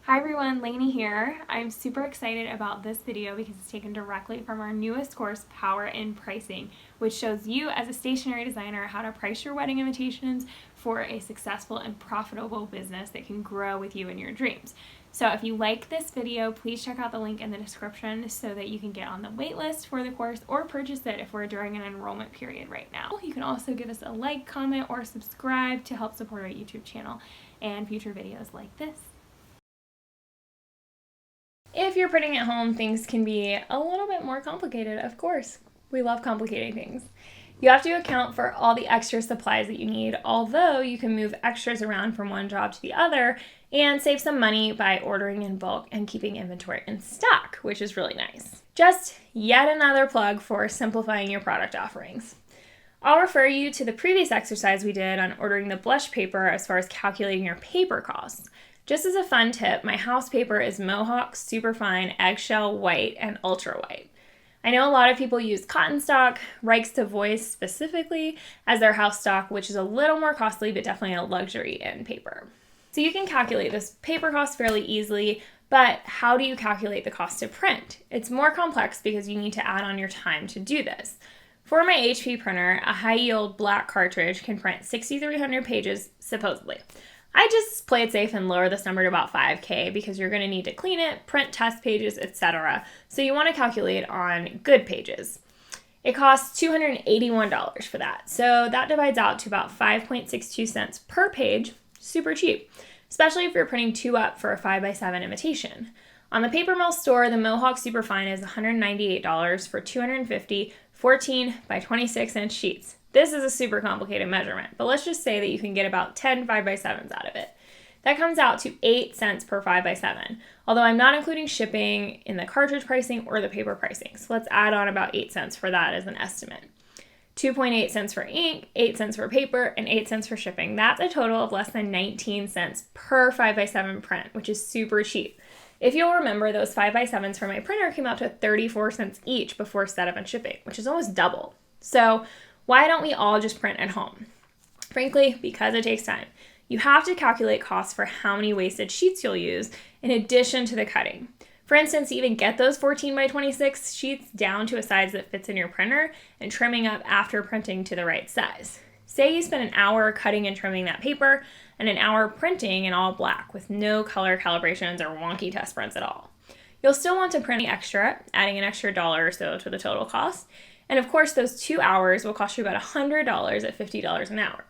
Hi everyone, Laney here. I'm super excited about this video because it's taken directly from our newest course, Power in Pricing, which shows you as a stationery designer how to price your wedding invitations for a successful and profitable business that can grow with you in your dreams. So if you like this video, please check out the link in the description so that you can get on the wait list for the course or purchase it if we're during an enrollment period right now. You can also give us a like, comment, or subscribe to help support our YouTube channel and future videos like this. If you're printing at home, things can be a little bit more complicated, of course. We love complicating things. You have to account for all the extra supplies that you need, although you can move extras around from one job to the other and save some money by ordering in bulk and keeping inventory in stock, which is really nice. Just yet another plug for simplifying your product offerings. I'll refer you to the previous exercise we did on ordering the blush paper as far as calculating your paper costs. Just as a fun tip, my house paper is Mohawk Superfine Eggshell White and Ultra White. I know a lot of people use cotton stock, Reich's Voice specifically, as their house stock, which is a little more costly, but definitely a luxury in paper. So you can calculate this paper cost fairly easily, but how do you calculate the cost to print? It's more complex because you need to add on your time to do this. For my HP printer, a high-yield black cartridge can print 6,300 pages, supposedly. I just play it safe and lower this number to about 5K because you're going to need to clean it, print test pages, etc. So you want to calculate on good pages. It costs $281 for that. So that divides out to about 5.62 cents per page. Super cheap, especially if you're printing 2 up for a 5x7 invitation. On the Paper Mill store, the Mohawk Superfine is $198 for 250 14 by 26 inch sheets. This is a super complicated measurement, but let's just say that you can get about 10 5x7s out of it. That comes out to 8 cents per 5x7, although I'm not including shipping in the cartridge pricing or the paper pricing. So let's add on about 8 cents for that as an estimate. 2.8 cents for ink, 8 cents for paper, and 8 cents for shipping. That's a total of less than 19 cents per 5x7 print, which is super cheap. If you'll remember, those 5x7s for my printer came out to 34 cents each before setup and shipping, which is almost double. So why don't we all just print at home? Frankly, because it takes time. You have to calculate costs for how many wasted sheets you'll use in addition to the cutting. For instance, even get those 14 by 26 sheets down to a size that fits in your printer and trimming up after printing to the right size. Say you spend an hour cutting and trimming that paper and an hour printing in all black with no color calibrations or wonky test prints at all. You'll still want to print extra, adding an extra $1 or so to the total cost. And of course, those 2 hours will cost you about $100 at $50 an hour.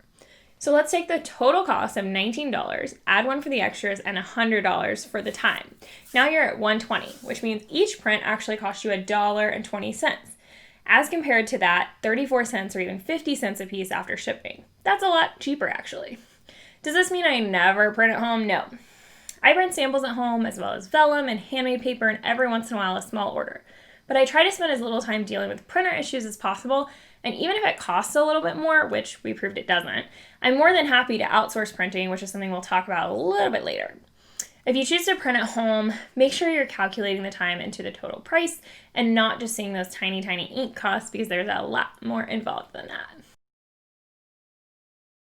So let's take the total cost of $19, add one for the extras, and $100 for the time. Now you're at $120, which means each print actually costs you $1.20. As compared to that, 34 cents or even 50 cents a piece after shipping. That's a lot cheaper, actually. Does this mean I never print at home? No. I print samples at home as well as vellum and handmade paper and every once in a while a small order. But I try to spend as little time dealing with printer issues as possible, and even if it costs a little bit more, which we proved it doesn't, I'm more than happy to outsource printing, which is something we'll talk about a little bit later. If you choose to print at home, make sure you're calculating the time into the total price and not just seeing those tiny ink costs because there's a lot more involved than that.